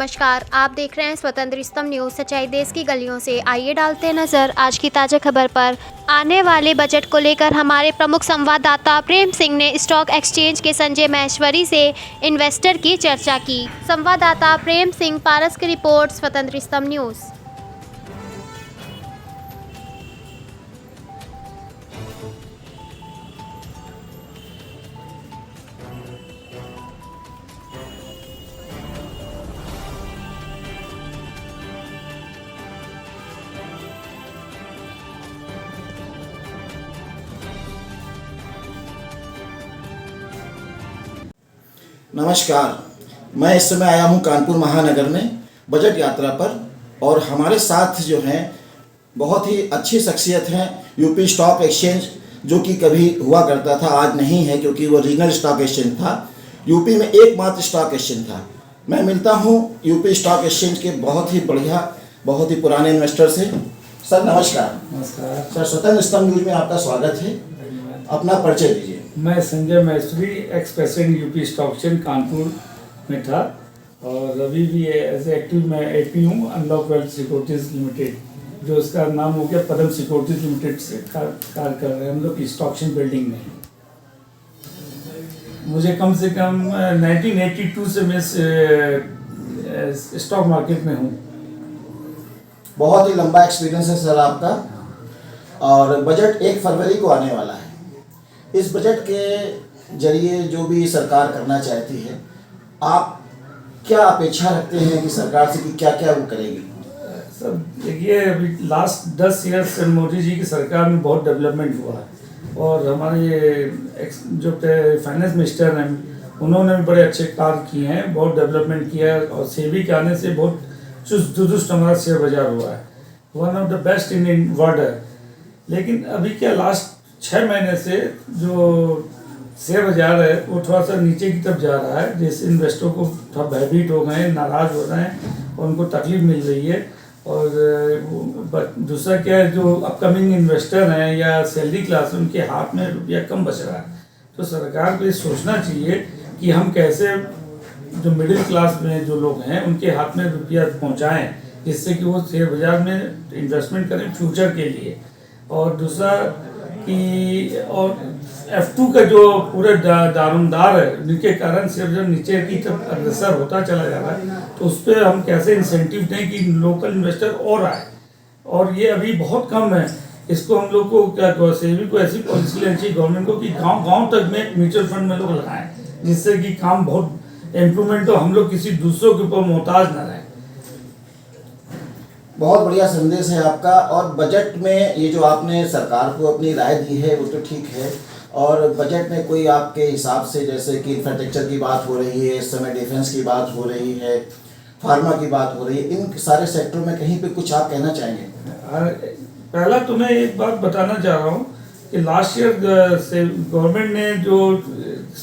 नमस्कार, आप देख रहे हैं स्वतंत्र स्तंभ न्यूज़। सच्चाई देश की गलियों से। आइए डालते हैं नजर आज की ताज़ा खबर पर। आने वाले बजट को लेकर हमारे प्रमुख संवाददाता प्रेम सिंह ने स्टॉक एक्सचेंज के संजय महेश्वरी से इन्वेस्टर की चर्चा की। संवाददाता प्रेम सिंह, पारस की रिपोर्ट, स्वतंत्र स्तंभ न्यूज़। नमस्कार, मैं इस समय आया हूँ कानपुर महानगर में बजट यात्रा पर और हमारे साथ जो हैं बहुत ही अच्छी शख्सियत हैं। यूपी स्टॉक एक्सचेंज जो कि कभी हुआ करता था, आज नहीं है क्योंकि वो रीजनल स्टॉक एक्सचेंज था। यूपी में एकमात्र स्टॉक एक्सचेंज था। मैं मिलता हूँ यूपी स्टॉक एक्सचेंज के बहुत ही बढ़िया, बहुत ही पुराने इन्वेस्टर से। सर नमस्कार। नमस्कार सर, स्वतंत्र स्तंभ न्यूज में आपका स्वागत है। अपना परिचय दीजिए। मैं Sanjay Maheshwari, ex president UP stock exchange Kanpur में था और अभी भी एज एक्टिव मैं एपी हूँ अनलॉक वेल्थ सिक्योरिटीज लिमिटेड, जो इसका नाम हो गया पदम सिक्योरिटीज लिमिटेड से कार्य कर रहे हैं हम लोग स्टॉक एक्सचेंज बिल्डिंग में। मुझे कम से कम 1982 से मैं स्टॉक मार्केट में हूँ। बहुत ही लंबा एक्सपीरियंस है सर आपका। और बजट 1 फरवरी को आने वाला है। इस बजट के जरिए जो भी सरकार करना चाहती है, आप क्या अपेक्षा रखते हैं कि सरकार से कि क्या क्या वो करेगी? सर देखिए, अभी लास्ट 10 ईयर से मोदी जी की सरकार में बहुत डेवलपमेंट हुआ है और हमारे ये जो फाइनेंस मिनिस्टर हैं उन्होंने भी बड़े अच्छे कार्य किए हैं, बहुत डेवलपमेंट किया है और सेबी के आने से बहुत चुस्त दुरुस्त हमारा शेयर बाजार हुआ है, one of the best in world है। लेकिन अभी क्या लास्ट 6 महीने से जो शेयर बाजार है वो थोड़ा सा नीचे की तरफ जा रहा है, जिससे इन्वेस्टरों को थोड़ा भयभीत हो गए हैं, नाराज़ हो रहे हैं और उनको तकलीफ मिल रही है। और दूसरा क्या है, जो अपकमिंग इन्वेस्टर हैं या सैलरी क्लास है उनके हाथ में रुपया कम बच रहा है। तो सरकार को ये सोचना चाहिए कि हम कैसे जो मिडिल क्लास में जो लोग हैं उनके हाथ में रुपया पहुँचाएँ, जिससे कि वो शेयर बाजार में इन्वेस्टमेंट करें फ्यूचर के लिए। और दूसरा कि और F2 का जो पूरे दारोमदार है उनके कारण शेयर बाजार नीचे की तरफ अग्रसर होता चला जा रहा है, तो उस पर हम कैसे इंसेंटिव दें कि लोकल इन्वेस्टर और आए, और ये अभी बहुत कम है। इसको हम लोग को क्या सेबी को ऐसी पॉलिसी लेनी चाहिए गवर्नमेंट को कि गांव तक में म्यूचुअल फंड में लोग लगाएं, जिससे कि काम बहुत इम्प्रूवमेंट हो, हम लोग किसी दूसरों के ऊपर मोहताज न रहें। बहुत बढ़िया संदेश है आपका। और बजट में ये जो आपने सरकार को अपनी राय दी है वो तो ठीक है, और बजट में कोई आपके हिसाब से जैसे कि इंफ्रास्ट्रक्चर की बात हो रही है, इस समय डिफेंस की बात हो रही है, फार्मा की बात हो रही है, इन सारे सेक्टरों में कहीं पे कुछ आप कहना चाहेंगे? पहला तो मैं एक बात बताना चाह रहा हूँ कि लास्ट ईयर से गवर्नमेंट ने जो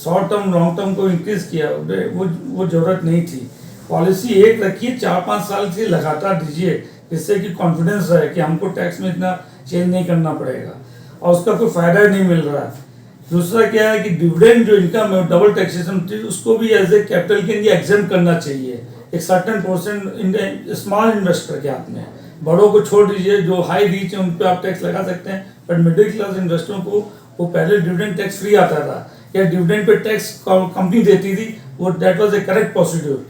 शॉर्ट टर्म लॉन्ग टर्म को इंक्रीज किया वो ज़रूरत नहीं थी। पॉलिसी एक रखिए, 4-5 साल से लगातार दीजिए, जिससे कि कॉन्फिडेंस रहे कि हमको टैक्स में इतना चेंज नहीं करना पड़ेगा और उसका कोई फ़ायदा नहीं मिल रहा है। दूसरा क्या है कि डिविडेंड जो इनकम है डबल टैक्सेशन थी, उसको भी as a capital gain exempt करना चाहिए। एक सर्टेन % स्मॉल इन्वेस्टर के हाथ में, बड़ों को छोड़ दीजिए, जो हाई रीच है उन पर आप टैक्स लगा सकते हैं, बट मिडिल क्लास इन्वेस्टरों को वो पहले डिविडेंड टैक्स फ्री आता था या डिविडेंड पे टैक्स कंपनी देती थी, वो that was A correct procedure.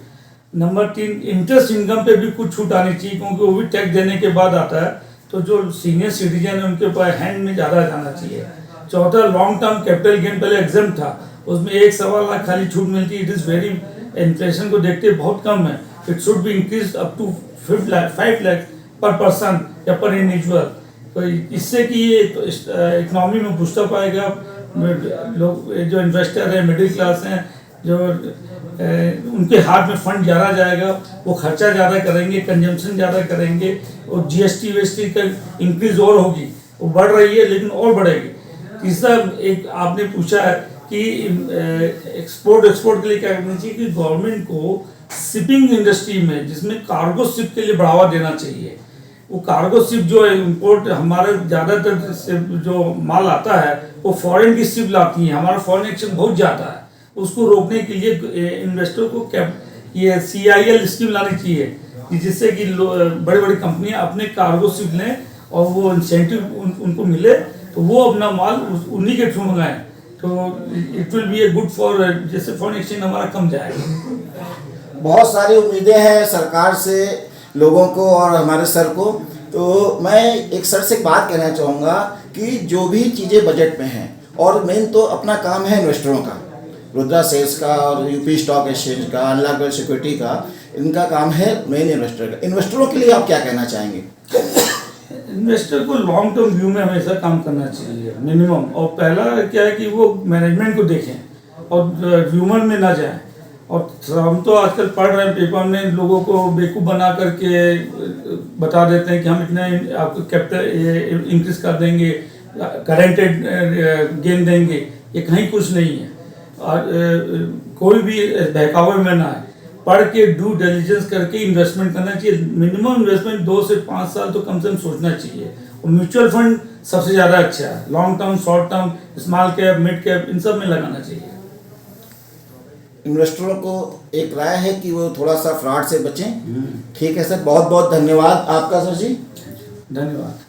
Number 3, interest income पे भी कुछ छूट आनी चाहिए, क्योंकि वो भी टैक्स देने के बाद आता है, तो जो सीनियर सिटीजन है उनके ऊपर हैंड में ज़्यादा जाना चाहिए। चौथा, लॉन्ग टर्म कैपिटल गेन पहले एग्जाम्प्ट था, उसमें 1-1.25 लाख खाली छूट मिलती है। इट इज़ वेरी, इन्फ्लेशन को देखते बहुत कम है। It should be increase up to 5 lakh पर पर्सन या पर इंडिविजुअल। तो इससे कि ये इकोनॉमी में बूस्टअप आएगा, लोग जो इन्वेस्टर है मिडिल क्लास हैं, जो उनके हाथ में फंड ज़्यादा जाएगा, वो खर्चा ज़्यादा करेंगे, कंजम्पशन ज़्यादा करेंगे, और GST का इंक्रीज और होगी, वो बढ़ रही है लेकिन और बढ़ेगी। तीसरा, एक आपने पूछा है कि एक्सपोर्ट के लिए क्या करना चाहिए, कि गवर्नमेंट को शिपिंग इंडस्ट्री में, जिसमें कार्गो शिप के लिए बढ़ावा देना चाहिए। वो कार्गो शिप जो है इम्पोर्ट, हमारे ज़्यादातर से जो माल आता है वो फॉरेन की शिप लाती है, हमारा फॉरेन एक्सचेंज बहुत ज़्यादा है। उसको रोकने के लिए इन्वेस्टर को ये CIL स्कीम लानी चाहिए कि जिससे कि बड़ी बड़ी कंपनियां अपने कार्गो शिप लें और वो इंसेंटिव उनको मिले तो वो अपना माल उन्हीं के थ्रू मंगाएं, तो it will be a good for, जैसे फॉरेन एक्सचेंज हमारा कम जाएगा। बहुत सारी उम्मीदें हैं सरकार से, लोगों को और हमारे सर को। तो मैं एक सर से एक बात कहना चाहूँगा कि जो भी चीज़ें बजट में हैं, और मेन तो अपना काम है इन्वेस्टरों का, रुद्रा सेल्स का और यूपी स्टॉक एक्सचेंज का, अनलॉक सिक्योरिटी का, इनका काम है मेन इन्वेस्टर का। इन्वेस्टरों के लिए आप क्या कहना चाहेंगे? इन्वेस्टर को लॉन्ग टर्म व्यू में हमेशा काम करना चाहिए मिनिमम, और पहला क्या है कि वो मैनेजमेंट को देखें और र्यूमर में ना जाएं। और हम तो आजकल पढ़ रहे हैं पेपर में, लोगों को बेवकूफ़ बना करके बता देते हैं कि हम इतने आपको कैपिटल इंक्रीज कर देंगे, गारंटेड गेन देंगे, ये कहीं कुछ नहीं है। और कोई भी बहकावे में ना है, पढ़ के ड्यू डिलिजेंस करके इन्वेस्टमेंट करना चाहिए। मिनिमम इन्वेस्टमेंट 2 से 5 साल तो कम से कम सोचना चाहिए। और म्यूचुअल फंड सबसे ज़्यादा अच्छा है, long term, short term, small cap, mid cap, इन सब में लगाना चाहिए। इन्वेस्टरों को एक राय है कि वो थोड़ा सा फ्रॉड से बचें। ठीक है सर, बहुत बहुत धन्यवाद आपका सर जी। धन्यवाद।